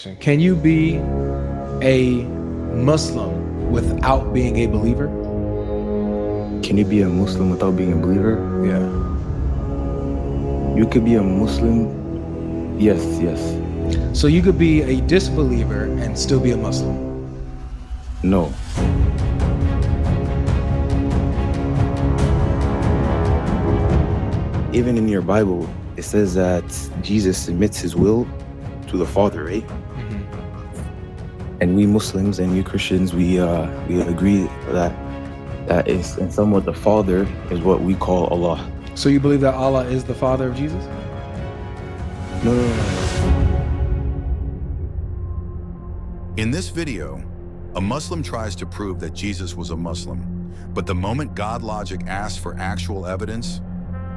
question. Can you be a Muslim without being a believer? Can you be a Muslim without being a believer? Yeah. You could be a Muslim. Yes. So you could be a disbeliever and still be a Muslim? No. Even in your Bible, it says that Jesus submits his will to the Father, right? And we Muslims and we Christians, we agree that is, and somewhat the Father is what we call Allah. So you believe that Allah is the Father of Jesus? No. In this video, a Muslim tries to prove that Jesus was a Muslim, but the moment Godlogic asks for actual evidence,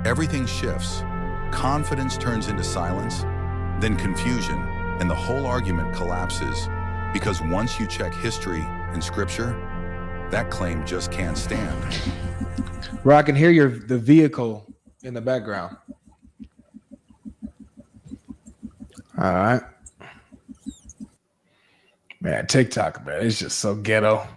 everything shifts. Confidence turns into silence, then confusion, and the whole argument collapses because once you check history and scripture, that claim just can't stand. Bro, I can hear the vehicle in the background. All right. Man, TikTok, man, it's just so ghetto.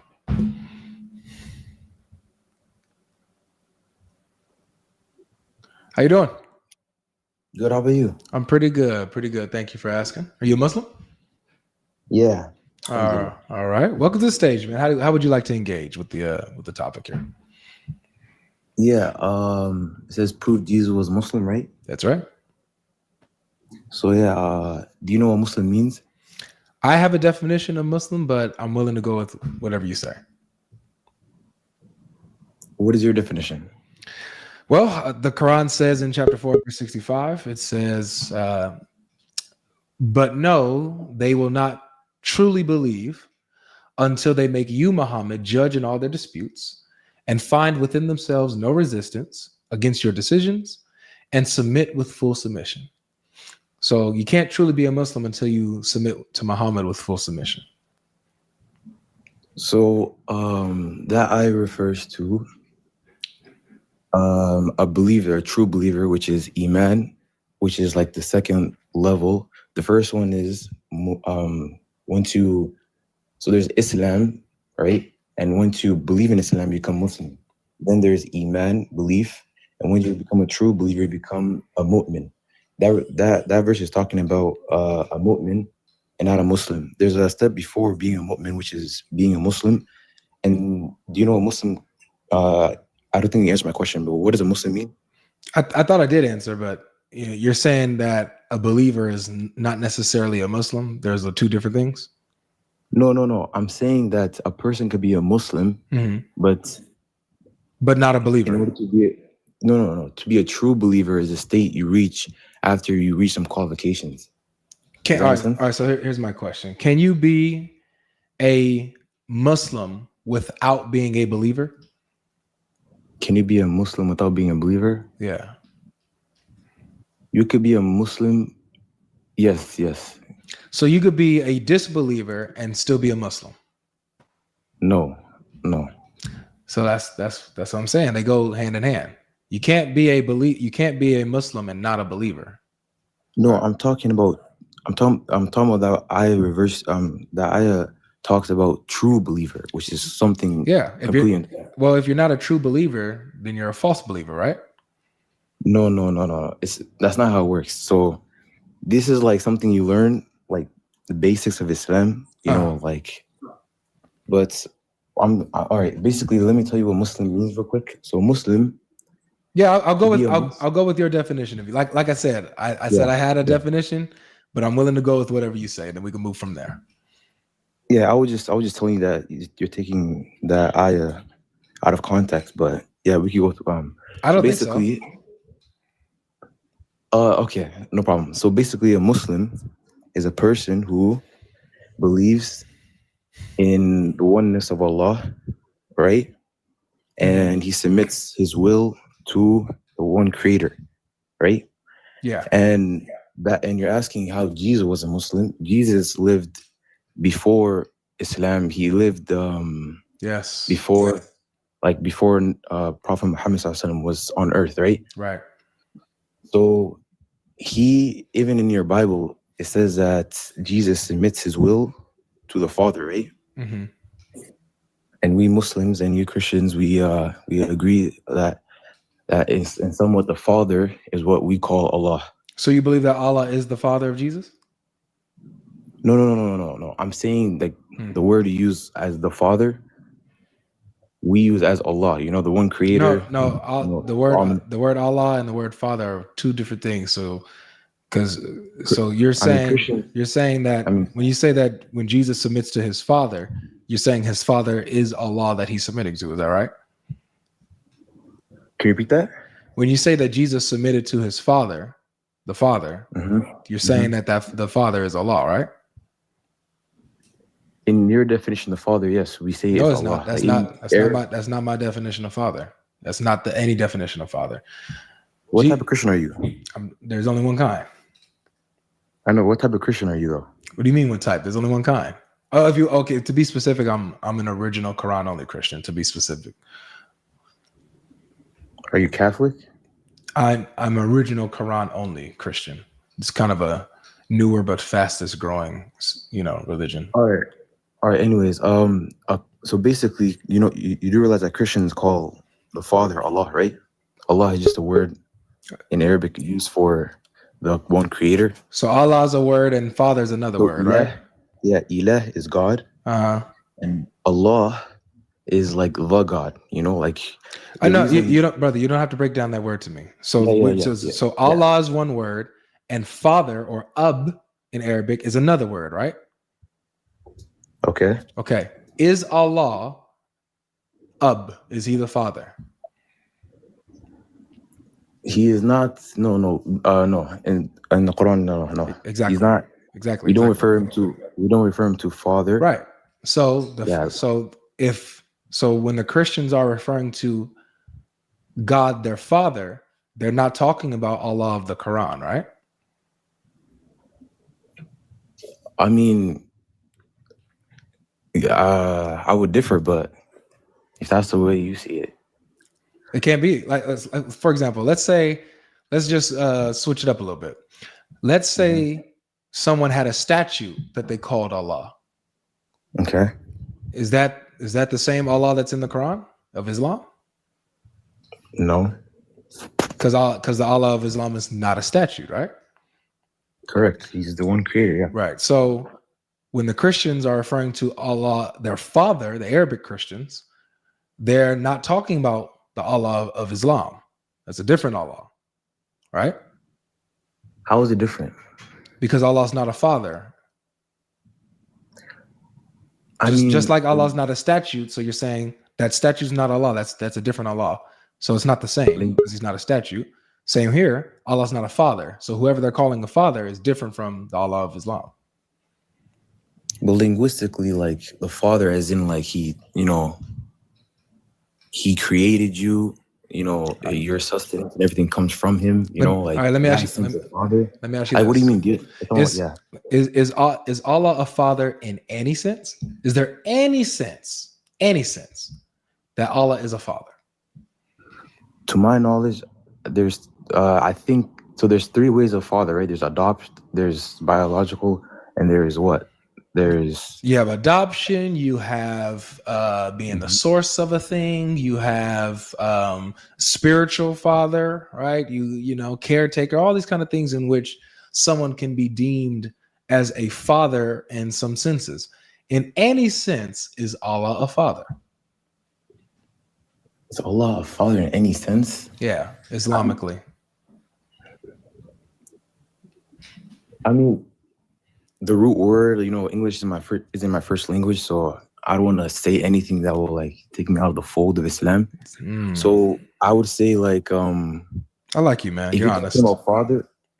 How you doing? Good, how about you? I'm pretty good. Thank you for asking. Are you a Muslim? Yeah. All right. Welcome to the stage, man. How would you like to engage with the topic here? Yeah. It says prove Jesus was Muslim, right? That's right. So yeah, do you know what Muslim means? I have a definition of Muslim, but I'm willing to go with whatever you say. What is your definition? Well, the Quran says in chapter 4, verse 65, it says, but no, they will not truly believe until they make you, Muhammad, judge in all their disputes and find within themselves no resistance against your decisions and submit with full submission. So you can't truly be a Muslim until you submit to Muhammad with full submission. So that ayah refers to a believer, a true believer, which is Iman, which is like the second level. The first one is so there's Islam, right? And once you believe in Islam, you become Muslim. Then there's Iman, belief. And when you become a true believer, you become a mu'min. That verse is talking about a mu'min and not a Muslim. There's a step before being a mu'min, which is being a Muslim. And do you know a Muslim? I don't think you answered my question, but what does a Muslim mean? I thought I did answer, but you're saying that a believer is not necessarily a Muslim. There's two different things. No. I'm saying that a person could be a Muslim, but not a believer. In order to be no. To be a true believer is a state you reach after you reach some qualifications. All right. So here's my question: can you be a Muslim without being a believer? Can you be a Muslim without being a believer? Yeah. You could be a Muslim. Yes. So you could be a disbeliever and still be a Muslim. No. So that's what I'm saying. They go hand in hand. You can't be a Muslim and not a believer. No, I'm talking about that ayah reverse. That ayah talks about true believer, which is something. Yeah. If you're not a true believer, then you're a false believer, right? No. That's not how it works. So this is like something you learn, like the basics of Islam, you know, like. But all right. Basically, let me tell you what Muslim means real quick. So Muslim. Yeah, I'll go with your definition of you. Like I said, I said I had a definition, but I'm willing to go with whatever you say. Then we can move from there. Yeah, I was just telling you that you're taking that ayah out of context, but yeah, we can go through. I don't think so. Okay, no problem. So basically, a Muslim is a person who believes in the oneness of Allah, right? And he submits his will to the one creator, right? Yeah. And you're asking how Jesus was a Muslim. Jesus lived before Islam. He lived before Prophet Muhammad ﷺ was on earth, right? Right. So he, even in your Bible, it says that Jesus submits his will to the Father, right? Mm-hmm. And we Muslims and you Christians, we agree that is and somewhat the Father is what we call Allah. So you believe that Allah is the father of Jesus? No. I'm saying that the word you use as the Father, we use as Allah. You know, the one Creator. The word Allah and the word Father are two different things. So, you're saying that when you say that when Jesus submits to his Father, you're saying his Father is Allah that he's submitting to. Is that right? Can you repeat that? When you say that Jesus submitted to his Father, the Father, you're saying that the Father is Allah, right? In your definition of Father, yes, we say no, it's it's Allah. not. That's not my definition of Father. That's not any definition of Father. What type of Christian are you? There's only one kind. I know. What type of Christian are you, though? What do you mean what type? There's only one kind. Oh, to be specific, I'm an original Quran only Christian, to be specific. Are you Catholic? I'm original Quran only Christian. It's kind of a newer but fastest growing, religion. All right. Anyways, so basically, you do realize that Christians call the Father Allah, right? Allah is just a word in Arabic used for the one Creator. So Allah is a word and Father is another word, right? Yeah, Ilah is God, and Allah is like the God. I know you don't, brother. You don't have to break down that word to me. So Allah is one word, and Father or Ab in Arabic is another word, right? Okay. Is Allah Ab? Is he the Father? He is not. No. In the Quran, no. Exactly. He's not. Exactly. We don't refer him to Father. Right. So when the Christians are referring to God, their Father, they're not talking about Allah of the Quran, right? I mean, I would differ, but if that's the way you see it, it can't be. Like, for example, let's just switch it up a little bit. Let's say someone had a statue that they called Allah. Okay. Is that the same Allah that's in the Quran of Islam? No. Because the Allah of Islam is not a statue, right? Correct. He's the one Creator, yeah. Right. So when the Christians are referring to Allah, their Father, the Arabic Christians, they're not talking about the Allah of Islam. That's a different Allah, right? How is it different? Because Allah is not a father. Just like Allah is not a statue, so you're saying that statue is not Allah. That's a different Allah. So it's not the same because he's not a statue. Same here. Allah is not a father. So whoever they're calling a father is different from the Allah of Islam. But linguistically, like the Father, as in like he created you. Your sustenance and everything comes from him. All right, let me ask you. Let me ask you. What do you mean? Is Allah a father in any sense? Is there any sense that Allah is a father? To my knowledge, there's I think so. There's three ways of father, right? There's there's biological, and there's what? You have adoption, you have being the source of a thing, you have spiritual father, right? You caretaker, all these kind of things in which someone can be deemed as a father in some senses. In any sense, is Allah a father? Is Allah a father in any sense? Yeah, Islamically. I mean, the root word, English is in my first language, so I don't want to say anything that will like take me out of the fold of Islam. So I would say like I like you, man. You're honest. If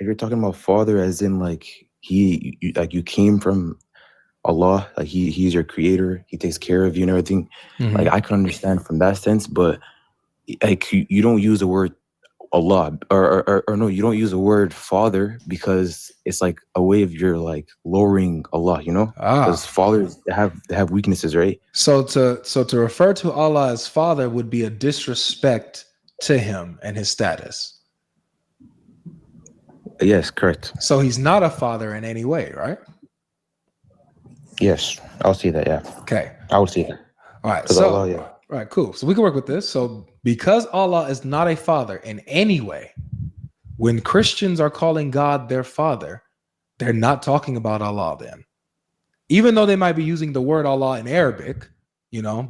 you're talking about father, as in like you came from Allah, like he's your creator, he takes care of you and everything. Like I can understand from that sense, but like you don't use the word Allah or no, you don't use the word father because it's like a way of you're like lowering Allah, because fathers have weaknesses, right? So to refer to Allah as father would be a disrespect to him and his status. Yes, correct. So he's not a father in any way, right? Yes, I'll say that. Yeah, Okay. I would say that. All right. Because So, Allah, yeah. all right, cool. So we can work with this. So because Allah is not a father in any way, when Christians are calling God their father, they're not talking about Allah then. Even though they might be using the word Allah in Arabic,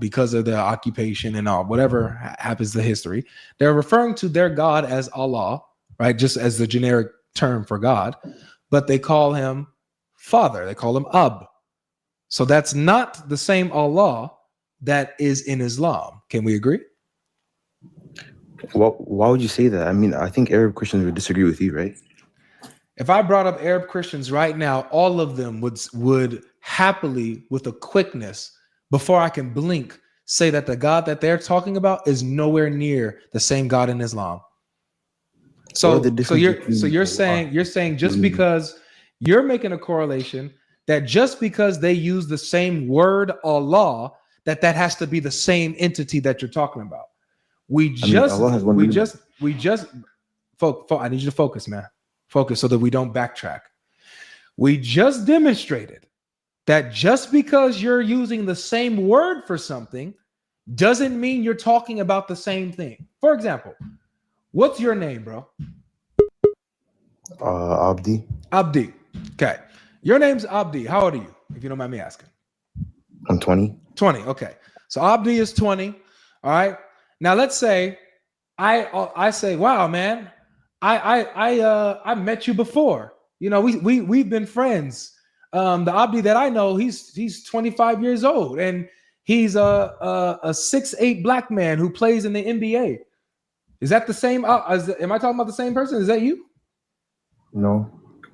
because of their occupation and all, whatever happens to history, they're referring to their God as Allah, right? Just as the generic term for God, but they call him father. They call him Ab. So that's not the same Allah that is in Islam. Can we agree? Well, why would you say that? I mean, I think Arab Christians would disagree with you, right? If I brought up Arab Christians right now, all of them would happily, with a quickness, before I can blink, say that the God that they're talking about is nowhere near the same God in Islam. So you're saying just because you're making a correlation that just because they use the same word Allah, that has to be the same entity that you're talking about. I need you to focus, man. Focus so that we don't backtrack. We just demonstrated that just because you're using the same word for something doesn't mean you're talking about the same thing. For example, what's your name, bro? Abdi. Abdi. Okay. Your name's Abdi. How old are you, if you don't mind me asking? I'm 20. 20. Okay. So Abdi is 20. All right. Now let's say I say, wow, man, I met you before. We've been friends. The Abdi that I know, he's 25 years old and he's a 6'8" black man who plays in the NBA. Is that the same? Am I talking about the same person? Is that you? No.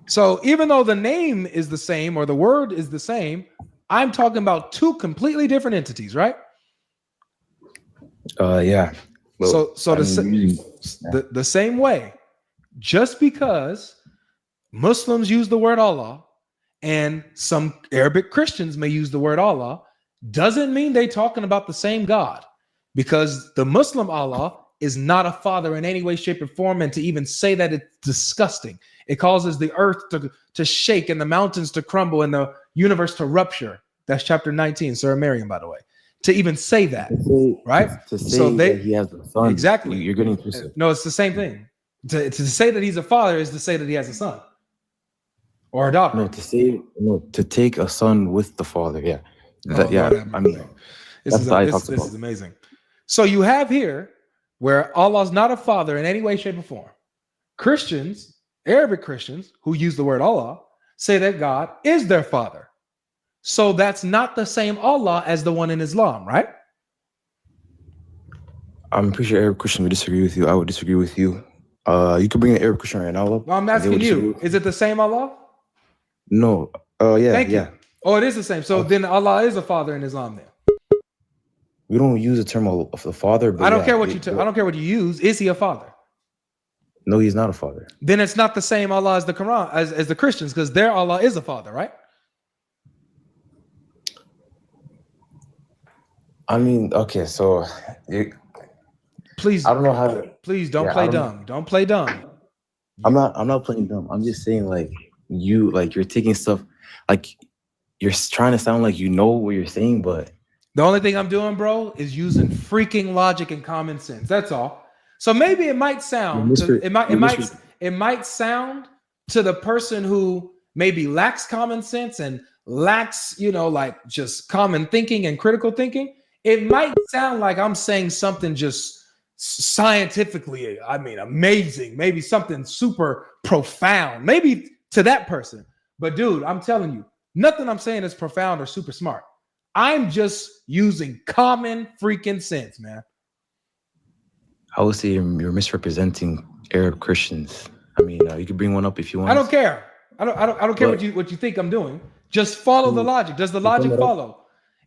So even though the name is the same or the word is the same, I'm talking about two completely different entities, right? Yeah. Well, so the same way, just because Muslims use the word Allah and some Arabic Christians may use the word Allah, doesn't mean they're talking about the same God, because the Muslim Allah is not a father in any way, shape, or form, and to even say that, it's disgusting. It causes the earth to shake and the mountains to crumble and the universe to rupture. That's chapter 19, Surah Maryam, by the way. To even say that, right? To say that he has a son. Exactly. You're getting twisted. No, it's the same thing. To say that he's a father is to say that he has a son or a daughter. To take a son with the father. Yeah. This is amazing. So you have here where Allah's not a father in any way, shape, or form. Christians, Arabic Christians who use the word Allah, say that God is their father. So that's not the same Allah as the one in Islam, right? I'm pretty sure Arab Christian would disagree with you. I would disagree with you. You could bring an Arab Christian right now up. No, I'm asking you. Is it the same Allah? No. Yeah. Thank you. Oh, it is the same. So then Allah is a father in Islam then. We don't use the term of the father. But I don't care what I don't care what you use. Is he a father? No, he's not a father. Then it's not the same Allah as the Quran, as the Christians, because their Allah is a father, right? I mean, okay, so please, I don't know how to. Please don't play dumb. Don't play dumb. I'm not playing dumb. I'm just saying, you're taking stuff, you're trying to sound like you know what you're saying, but the only thing I'm doing, bro, is using freaking logic and common sense. That's all. So maybe it might sound it might sound to the person who maybe lacks common sense and lacks, just common thinking and critical thinking. It might sound like I'm saying something just scientifically, amazing, maybe something super profound, maybe to that person. But dude, I'm telling you, nothing I'm saying is profound or super smart. I'm just using common freaking sense, man. I would say you're misrepresenting Arab Christians. You can bring one up if you want. I don't care. I don't care what you think I'm doing. Just follow the logic. Does the logic follow?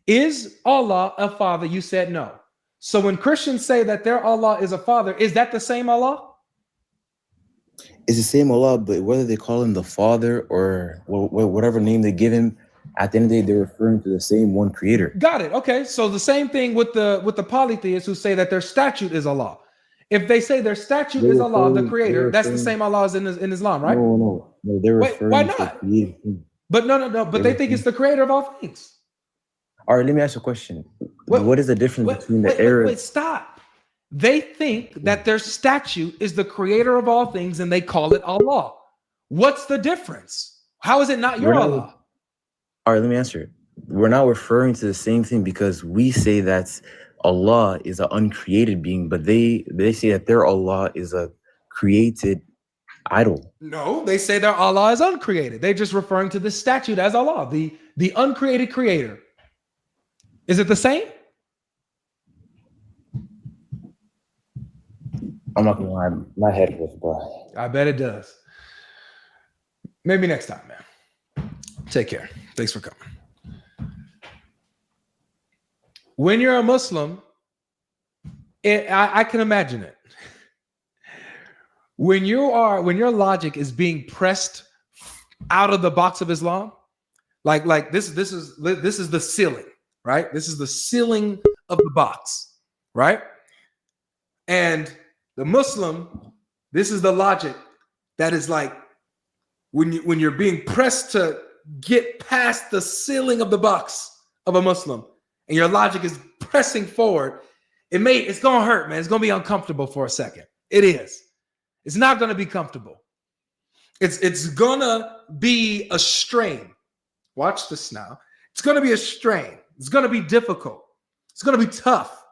Is Allah a father? You said no. So when Christians say that their Allah is a father, is that the same Allah? It's the same Allah, but whether they call him the father or whatever name they give him, at the end of the day, they're referring to the same one creator. Got it. Okay. So the same thing with the polytheists who say that their statute is Allah. If they say their statute is Allah, the creator, that's the same Allah as in Islam, right? No, they're referring why to not? created things. But no. But they think it's the creator of all things. All right, let me ask you a question. What is the difference between the Arab? Wait, stop. They think that their statute is the creator of all things and they call it Allah. What's the difference? How is it not your Allah? All right, let me answer. We're not referring to the same thing because we say that Allah is an uncreated being, but they say that their Allah is a created idol. No, they say their Allah is uncreated. They're just referring to the statute as Allah, the uncreated creator. Is it the same? I'm not gonna lie, my head was blah. I bet it does. Maybe next time, man. Take care. Thanks for coming. When you're a Muslim, I can imagine it. When your logic is being pressed out of the box of Islam, like this is the ceiling, right? This is the ceiling of the box, right? And the Muslim, this is the logic that is like when you're being pressed to get past the ceiling of the box of a Muslim, and your logic is pressing forward, it's gonna hurt, man. It's gonna be uncomfortable for a second. It is. It's not gonna be comfortable. It's gonna be a strain. Watch this now. It's gonna be a strain. It's gonna be difficult. It's gonna be tough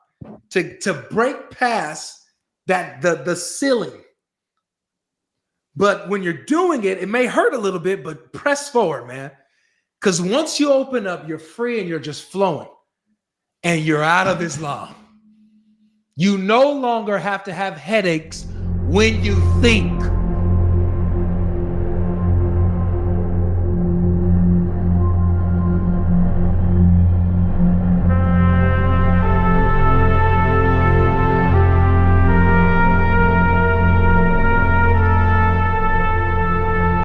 to break past that the ceiling. But when you're doing it, it may hurt a little bit, but press forward, man. Because once you open up, you're free and you're just flowing. And you're out of Islam. You no longer have to have headaches when you think.